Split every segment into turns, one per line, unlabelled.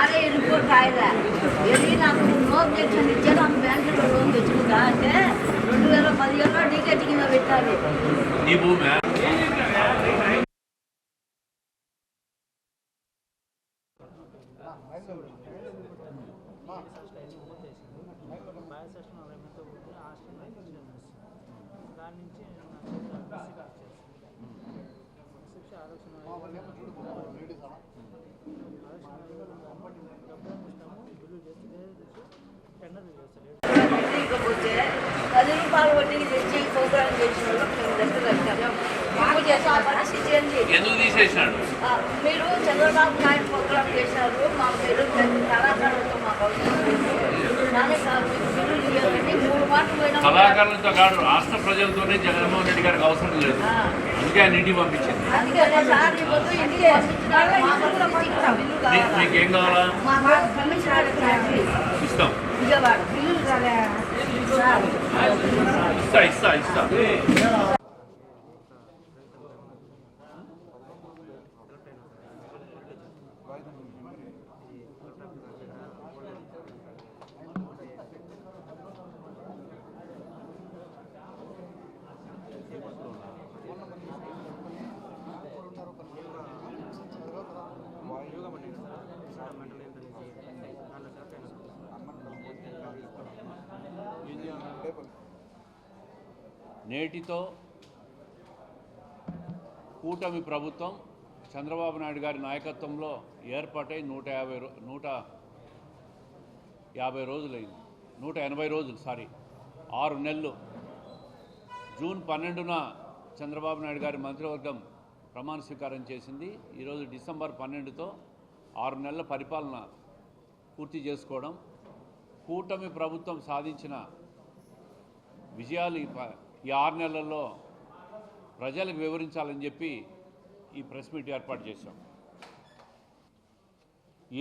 అరే రిపోర్ట్ రాయదా ఏది నాకు లోన్ తెచ్చింది ఇచ్చా నాకు బ్యాంకులో లోన్ తెచ్చుకుంటా అంటే 2015లో టికెట్ కింద పెట్టాలి
నీ భూమి
ఇకపోతే 10 రూపాయలు వడ్డీకి తెచ్చి ప్రోగ్రాం చేసిన
ఎందుకు తీసేసినాడు?
మీరు చంద్రబాబు నాయుడు ప్రోగ్రాం చేశారు మా పేరు కళాకారులతో మాకు
కళాకారులతో కాదు, రాష్ట్ర ప్రజలతోనే జగన్మోహన్ రెడ్డి గారికి అవసరం లేదు, అందుకే ఆయన ఇంటికి పంపించింది. మీకేం కావాలా ఇస్తాం, ఇస్తా. నేటితో కూటమి ప్రభుత్వం చంద్రబాబు నాయుడు గారి నాయకత్వంలో ఏర్పాటై 150 రోజులైంది, 180 రోజులు, 6 నెలలు. జూన్ 12న చంద్రబాబు నాయుడు గారి మంత్రివర్గం ప్రమాణ స్వీకారం చేసింది. ఈరోజు డిసెంబర్ 12తో 6 నెలల పరిపాలన పూర్తి చేసుకోవడం, కూటమి ప్రభుత్వం సాధించిన విజయాలు ఈ 6 నెలల్లో ప్రజలకు వివరించాలని చెప్పి ఈ ప్రెస్ మీట్ ఏర్పాటు చేశాం.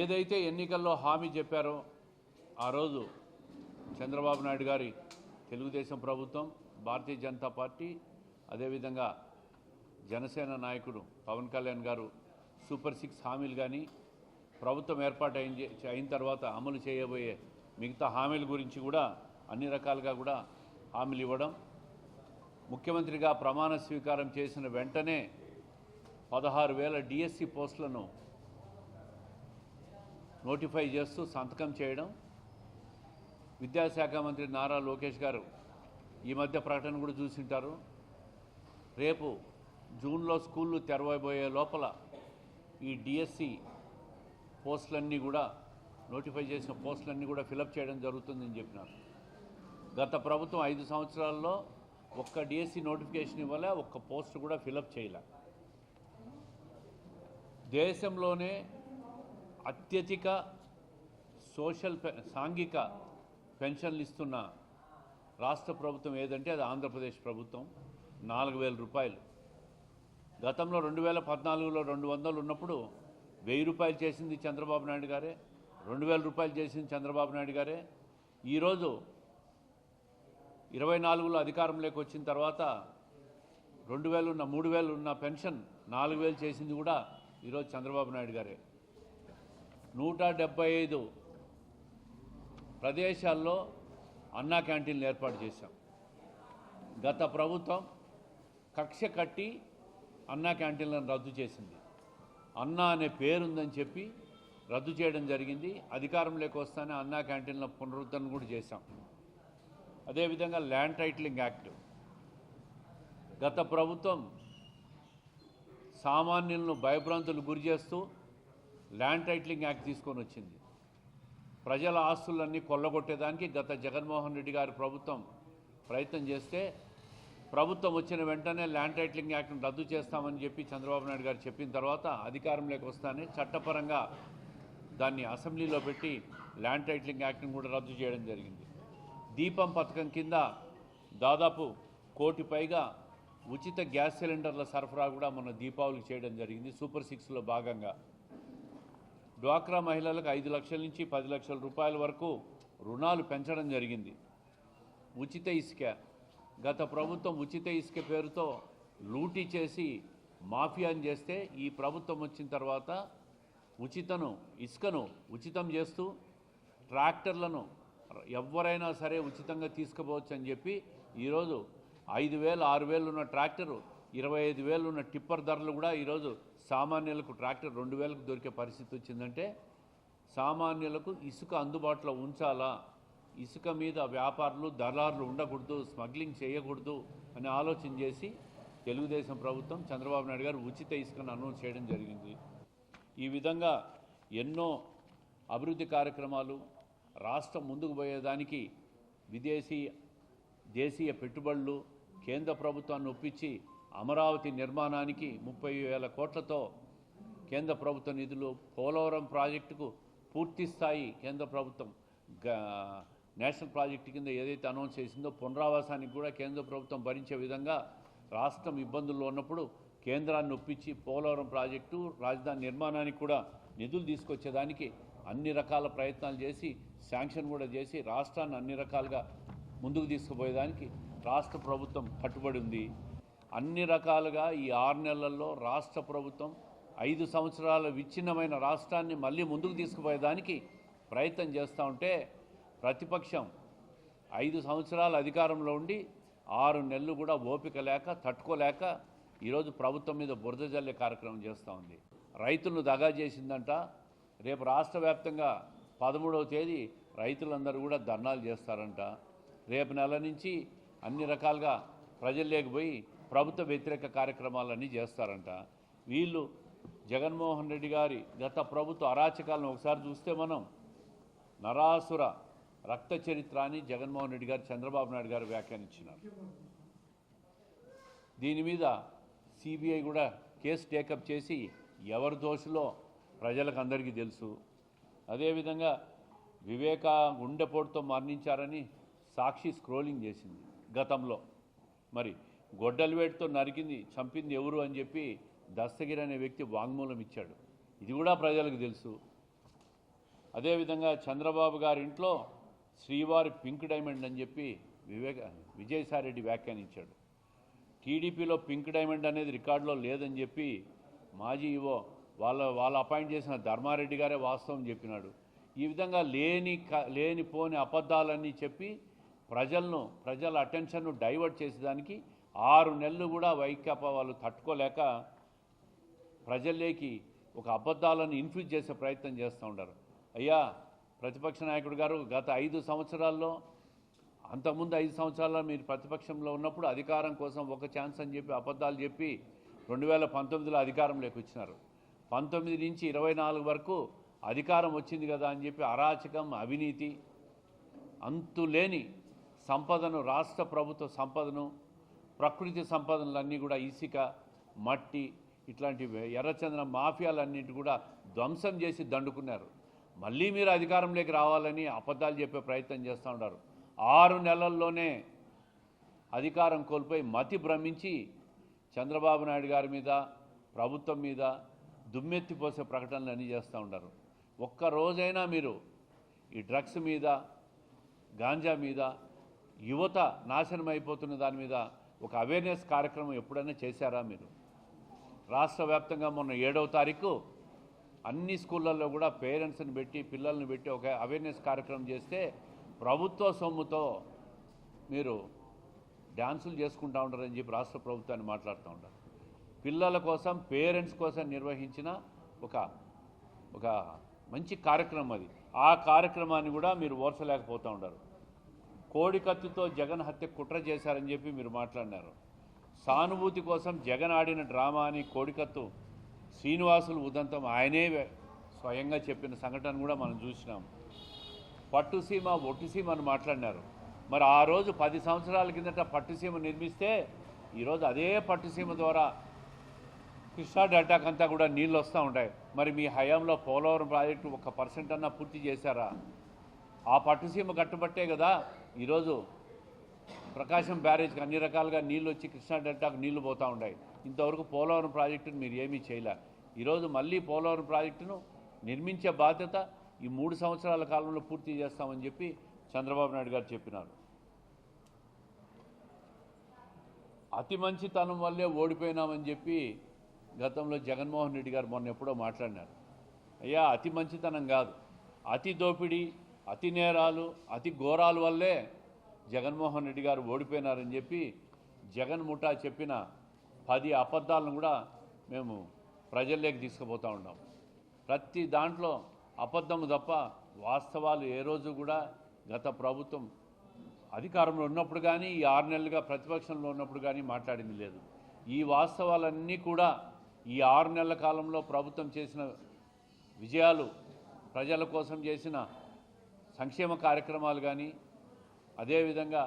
ఏదైతే ఎన్నికల్లో హామీ చెప్పారో ఆ రోజు చంద్రబాబు నాయుడు గారి తెలుగుదేశం ప్రభుత్వం, భారతీయ జనతా పార్టీ, అదేవిధంగా జనసేన నాయకుడు పవన్ కళ్యాణ్ గారు సూపర్ 6 హామీలు కానీ ప్రభుత్వం ఏర్పాటు అయిన తర్వాత అమలు చేయబోయే మిగతా హామీల గురించి కూడా అన్ని రకాలుగా కూడా హామీలు ఇవ్వడం, ముఖ్యమంత్రిగా ప్రమాణ స్వీకారం చేసిన వెంటనే 16,000 డిఎస్సి పోస్టులను నోటిఫై చేస్తూ సంతకం చేయడం, విద్యాశాఖ మంత్రి నారా లోకేష్ గారు ఈ మధ్య ప్రకటన కూడా చూసింటారు, రేపు జూన్లో స్కూళ్ళు తెరవబోయే లోపల ఈ డిఎస్సి పోస్టులన్నీ కూడా నోటిఫై చేసిన పోస్టులన్నీ కూడా ఫిలప్ చేయడం జరుగుతుందని చెప్పినారు. గత ప్రభుత్వం 5 సంవత్సరాల్లో ఒక్క డిఎస్సి నోటిఫికేషన్ ఇవ్వలే, ఒక్క పోస్ట్ కూడా ఫిలప్ చేయలే. దేశంలోనే అత్యధిక సాంఘిక పెన్షన్లు ఇస్తున్న రాష్ట్ర ప్రభుత్వం ఏదంటే అది ఆంధ్రప్రదేశ్ ప్రభుత్వం. 4,000 రూపాయలు. గతంలో 2014లో 200 ఉన్నప్పుడు 1,000 రూపాయలు చేసింది చంద్రబాబు నాయుడు గారే, 2,000 రూపాయలు చేసింది చంద్రబాబు నాయుడు గారే. ఈరోజు 24లో అధికారంలోకి వచ్చిన తర్వాత 2,000 ఉన్న 3,000 ఉన్న పెన్షన్ 4,000 చేసింది కూడా ఈరోజు చంద్రబాబు నాయుడు గారే. 175 ప్రదేశాల్లో అన్నా క్యాంటీన్లు ఏర్పాటు చేశాం. గత ప్రభుత్వం కక్ష కట్టి అన్నా క్యాంటీన్లను రద్దు చేసింది. అన్నా అనే పేరుందని చెప్పి రద్దు చేయడం జరిగింది. అధికారంలోకి వస్తానే అన్నా క్యాంటీన్ల పునరుద్ధరణ కూడా చేశాం. అదేవిధంగా ల్యాండ్ టైటిలింగ్ యాక్ట్ గత ప్రభుత్వం సామాన్యులను భయభ్రాంతులు గురి చేస్తూ ల్యాండ్ టైటిలింగ్ యాక్ట్ తీసుకొని వచ్చింది. ప్రజల ఆస్తులన్నీ కొల్లగొట్టేదానికి గత జగన్మోహన్ రెడ్డి గారి ప్రభుత్వం ప్రయత్నం చేస్తే ప్రభుత్వం వచ్చిన వెంటనే ల్యాండ్ టైటిలింగ్ యాక్ట్ను రద్దు చేస్తామని చెప్పి చంద్రబాబు నాయుడు గారు చెప్పిన తర్వాత అధికారంలోకి వస్తానే చట్టపరంగా దాన్ని అసెంబ్లీలో పెట్టి ల్యాండ్ టైటిలింగ్ యాక్ట్ను కూడా రద్దు చేయడం జరిగింది. దీపం పథకం కింద దాదాపు 1 కోటి పైగా ఉచిత గ్యాస్ సిలిండర్ల సరఫరా కూడా మొన్న దీపావళికి చేయడం జరిగింది. సూపర్ 6లో భాగంగా డ్వాక్రా మహిళలకు 5 లక్షల నుంచి 10 లక్షల రూపాయల వరకు రుణాలు పెంచడం జరిగింది. ఉచిత ఇసుక గత ప్రభుత్వం ఉచిత ఇసుక పేరుతో లూటీ చేసి మాఫియాని చేస్తే ఈ ప్రభుత్వం వచ్చిన తర్వాత ఇసుకను ఉచితం చేస్తూ ట్రాక్టర్లను ఎవరైనా సరే ఉచితంగా తీసుకుపోవచ్చు అని చెప్పి ఈరోజు 5,000 6,000 ఉన్న ట్రాక్టరు 25,000 ఉన్న టిప్పర్ ధరలు కూడా ఈరోజు సామాన్యులకు ట్రాక్టర్ 2,000కు దొరికే పరిస్థితి వచ్చిందంటే సామాన్యులకు ఇసుక అందుబాటులో ఉంచాలా, ఇసుక మీద వ్యాపారులు దళారులు ఉండకూడదు, స్మగ్లింగ్ చేయకూడదు అని ఆలోచన చేసి తెలుగుదేశం ప్రభుత్వం చంద్రబాబు నాయుడు గారు ఉచిత ఇసుకను అనౌన్స్ చేయడం జరిగింది. ఈ విధంగా ఎన్నో అభివృద్ధి కార్యక్రమాలు రాష్ట్రం ముందుకు పోయేదానికి దేశీయ పెట్టుబడులు కేంద్ర ప్రభుత్వాన్ని ఒప్పించి అమరావతి నిర్మాణానికి 30,000 కోట్లతో కేంద్ర ప్రభుత్వ నిధులు, పోలవరం ప్రాజెక్టుకు పూర్తి స్థాయి కేంద్ర ప్రభుత్వం నేషనల్ ప్రాజెక్టు కింద ఏదైతే అనౌన్స్ చేసిందో పునరావాసానికి కూడా కేంద్ర ప్రభుత్వం భరించే విధంగా రాష్ట్రం ఇబ్బందుల్లో ఉన్నప్పుడు కేంద్రాన్ని ఒప్పించి పోలవరం ప్రాజెక్టు రాజధాని నిర్మాణానికి కూడా నిధులు తీసుకొచ్చేదానికి అన్ని రకాల ప్రయత్నాలు చేసి శాంక్షన్ కూడా చేసి రాష్ట్రాన్ని అన్ని రకాలుగా ముందుకు తీసుకుపోయేదానికి రాష్ట్ర ప్రభుత్వం కట్టుబడి ఉంది. అన్ని రకాలుగా ఈ 6 నెలల్లో రాష్ట్ర ప్రభుత్వం 5 సంవత్సరాల విచ్ఛిన్నమైన రాష్ట్రాన్ని మళ్ళీ ముందుకు తీసుకుపోయేదానికి ప్రయత్నం చేస్తూ ఉంటే ప్రతిపక్షం 5 సంవత్సరాల అధికారంలో ఉండి 6 నెలలు కూడా ఓపిక లేక తట్టుకోలేక ఈరోజు ప్రభుత్వం మీద బురద జల్లే కార్యక్రమం చేస్తూ ఉంది. రైతులను దగా చేసిందంట. రేపు రాష్ట్ర వ్యాప్తంగా 13వ తేదీ రైతులందరూ కూడా ధర్నాలు చేస్తారంట. రేపు నెల నుంచి అన్ని రకాలుగా ప్రజల్లోకి పోయి ప్రభుత్వ వ్యతిరేక కార్యక్రమాలన్నీ చేస్తారంట. వీళ్ళు జగన్మోహన్ రెడ్డి గారి గత ప్రభుత్వ అరాచకాలను ఒకసారి చూస్తే మనం నరాసుర రక్త చరిత్ర అని జగన్మోహన్ రెడ్డి గారు చంద్రబాబు నాయుడు గారు వ్యాఖ్యానించినారు. దీని మీద సిబిఐ కూడా కేసు టేకప్ చేసి ఎవరి దోషులో ప్రజలకు అందరికీ తెలుసు. అదేవిధంగా వివేక గుండెపోటుతో మరణించారని సాక్షి స్క్రోలింగ్ చేసింది గతంలో. మరి గొడ్డలివేటుతో చంపింది ఎవరు అని చెప్పి దస్తగిరి అనే వ్యక్తి వాంగ్మూలం ఇచ్చాడు. ఇది కూడా ప్రజలకు తెలుసు. అదేవిధంగా చంద్రబాబు గారి ఇంట్లో శ్రీవారి పింక్ డైమండ్ అని చెప్పి విజయసాయిరెడ్డి వ్యాఖ్యానించాడు. టీడీపీలో పింక్ డైమండ్ అనేది రికార్డులో లేదని చెప్పి మాజీ ఈవో వాళ్ళు అపాయింట్ చేసిన ధర్మారెడ్డి గారే వాస్తవం చెప్పినాడు. ఈ విధంగా లేనిపోని అబద్ధాలన్నీ చెప్పి ప్రజల అటెన్షన్ను డైవర్ట్ చేసేదానికి 6 నెలలు కూడా వైకాపా వాళ్ళు తట్టుకోలేక ప్రజల్లోకి ఒక అబద్ధాలను ఇన్ఫ్యూజ్ చేసే ప్రయత్నం చేస్తూ ఉంటారు. అయ్యా ప్రతిపక్ష నాయకుడు గారు, గత 5 సంవత్సరాల్లో అంతకుముందు 5 సంవత్సరాల్లో మీరు ప్రతిపక్షంలో ఉన్నప్పుడు అధికారం కోసం ఒక ఛాన్స్ అని చెప్పి అబద్ధాలు చెప్పి 2019లో అధికారంలోకి వచ్చినారు. 19 నుంచి 24 వరకు అధికారం వచ్చింది కదా అని చెప్పి అరాచకం, అవినీతి, అంతులేని సంపదను, రాష్ట్ర ప్రభుత్వ సంపదను, ప్రకృతి సంపదనలన్నీ కూడా ఇసుక, మట్టి ఇట్లాంటి ఎర్రచందనం మాఫియాలన్నింటి కూడా ధ్వంసం చేసి దండుకున్నారు. మళ్ళీ మీరు అధికారంలోకి రావాలని అబద్ధాలు చెప్పే ప్రయత్నం చేస్తూ ఉన్నారు. 6 నెలల్లోనే అధికారం కోల్పోయి మతి భ్రమించి చంద్రబాబు నాయుడు గారి మీద, ప్రభుత్వం మీద దుమ్మెత్తిపోసే ప్రకటనలు అన్నీ చేస్తూ ఉంటారు. ఒక్కరోజైనా మీరు ఈ డ్రగ్స్ మీద, గాంజా మీద, యువత నాశనం అయిపోతున్న దాని మీద ఒక అవేర్నెస్ కార్యక్రమం ఎప్పుడైనా చేశారా మీరు? రాష్ట్ర వ్యాప్తంగా మొన్న 7వ తారీఖు అన్ని స్కూళ్ళల్లో కూడా పేరెంట్స్ని పెట్టి, పిల్లల్ని పెట్టి ఒక అవేర్నెస్ కార్యక్రమం చేస్తే ప్రభుత్వ సొమ్ముతో మీరు డ్యాన్సులు చేసుకుంటూ ఉంటారని చెప్పి రాష్ట్ర ప్రభుత్వాన్ని మాట్లాడుతూ ఉంటారు. పిల్లల కోసం, పేరెంట్స్ కోసం నిర్వహించిన ఒక మంచి కార్యక్రమం అది. ఆ కార్యక్రమాన్ని కూడా మీరు ఓర్చలేకపోతూ ఉంటారు. కోడికత్తితో జగన్ హత్య కుట్ర చేశారని చెప్పి మీరు మాట్లాడినారు. సానుభూతి కోసం జగన్ ఆడిన డ్రామా అని కోడికత్తు శ్రీనివాసులు ఉదంతం ఆయనే స్వయంగా చెప్పిన సంఘటన కూడా మనం చూసినాం. పట్టుసీమ, ఒట్టుసీమ అని మాట్లాడినారు. మరి ఆ రోజు 10 సంవత్సరాల కిందట పట్టుసీమ నిర్మిస్తే ఈరోజు అదే పట్టుసీమ ద్వారా కృష్ణా డెల్టాకంతా కూడా నీళ్ళు వస్తూ ఉంటాయి. మరి మీ హయాంలో పోలవరం ప్రాజెక్టు 1% అన్నా పూర్తి చేశారా? ఆ పట్టుసీమ కట్టుబట్టే కదా ఈరోజు ప్రకాశం బ్యారేజ్కి అన్ని రకాలుగా నీళ్ళు వచ్చి కృష్ణా డెల్టాకు నీళ్లు పోతూ ఉంటాయి. ఇంతవరకు పోలవరం ప్రాజెక్టును మీరు ఏమీ చేయలే. ఈరోజు మళ్ళీ పోలవరం ప్రాజెక్టును నిర్మించే బాధ్యత ఈ 3 సంవత్సరాల కాలంలో పూర్తి చేస్తామని చెప్పి చంద్రబాబు నాయుడు గారు చెప్పినారు. అతి మంచితనం వల్లే ఓడిపోయినామని చెప్పి గతంలో జగన్మోహన్ రెడ్డి గారు మొన్న ఎప్పుడో మాట్లాడినారు. అయ్యా, అతి మంచితనం కాదు, అతి దోపిడీ, అతి నేరాలు, అతి ఘోరాల వల్లే జగన్మోహన్ రెడ్డి గారు ఓడిపోయినారని చెప్పి జగన్ ముఠా చెప్పిన 10 అబద్ధాలను కూడా మేము ప్రజల్లోకి తీసుకుపోతూ ఉన్నాం. ప్రతి దాంట్లో అబద్ధము తప్ప వాస్తవాలు ఏ రోజు కూడా గత ప్రభుత్వం అధికారంలో ఉన్నప్పుడు కానీ ఈ 6 నెలలుగా ప్రతిపక్షంలో ఉన్నప్పుడు కానీ మాట్లాడింది లేదు. ఈ వాస్తవాలన్నీ కూడా ఈ 6 నెలల కాలంలో ప్రభుత్వం చేసిన విజయాలు, ప్రజల కోసం చేసిన సంక్షేమ కార్యక్రమాలు కానీ, అదేవిధంగా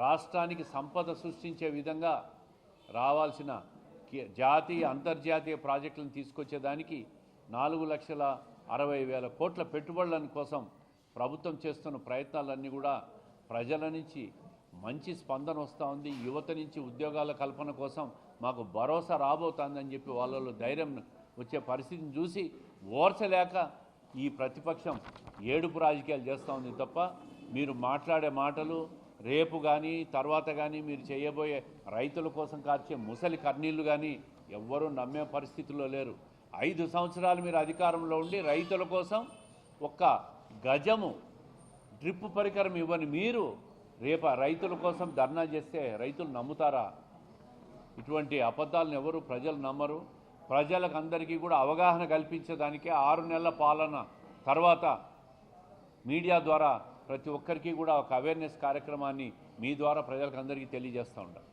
రాష్ట్రానికి సంపద సృష్టించే విధంగా రావాల్సిన జాతీయ అంతర్జాతీయ ప్రాజెక్టులను తీసుకొచ్చేదానికి 4,60,000 కోట్ల పెట్టుబడుల కోసం ప్రభుత్వం చేస్తున్న ప్రయత్నాలన్నీ కూడా ప్రజల నుంచి మంచి స్పందన వస్తూ ఉంది. యువత నుంచి ఉద్యోగాల కల్పన కోసం మాకు భరోసా రాబోతుందని చెప్పి వాళ్ళలో ధైర్యం వచ్చే పరిస్థితిని చూసి ఓర్చలేక ఈ ప్రతిపక్షం ఏడుపు రాజకీయాలు చేస్తూ ఉంది తప్ప మీరు మాట్లాడే మాటలు రేపు కానీ తర్వాత కానీ మీరు చేయబోయే రైతుల కోసం కార్చే ముసలి కన్నీళ్లు కానీ ఎవ్వరూ నమ్మే పరిస్థితుల్లో లేరు. 5 సంవత్సరాలు మీరు అధికారంలో ఉండి రైతుల కోసం ఒక్క గజము డ్రిప్ పరికరం ఇవ్వని మీరు రేపు రైతుల కోసం ధర్నా చేస్తే రైతులు నమ్ముతారా? ఇటువంటి అబద్ధాలను ఎవరు ప్రజలు నమ్మరు. ప్రజలకు అందరికీ కూడా అవగాహన కల్పించేదానికే 6 నెలల పాలన తర్వాత మీడియా ద్వారా ప్రతి ఒక్కరికి కూడా ఒక అవేర్నెస్ కార్యక్రమాన్ని మీ ద్వారా ప్రజలకు అందరికీ తెలియజేస్తూ ఉంటారు.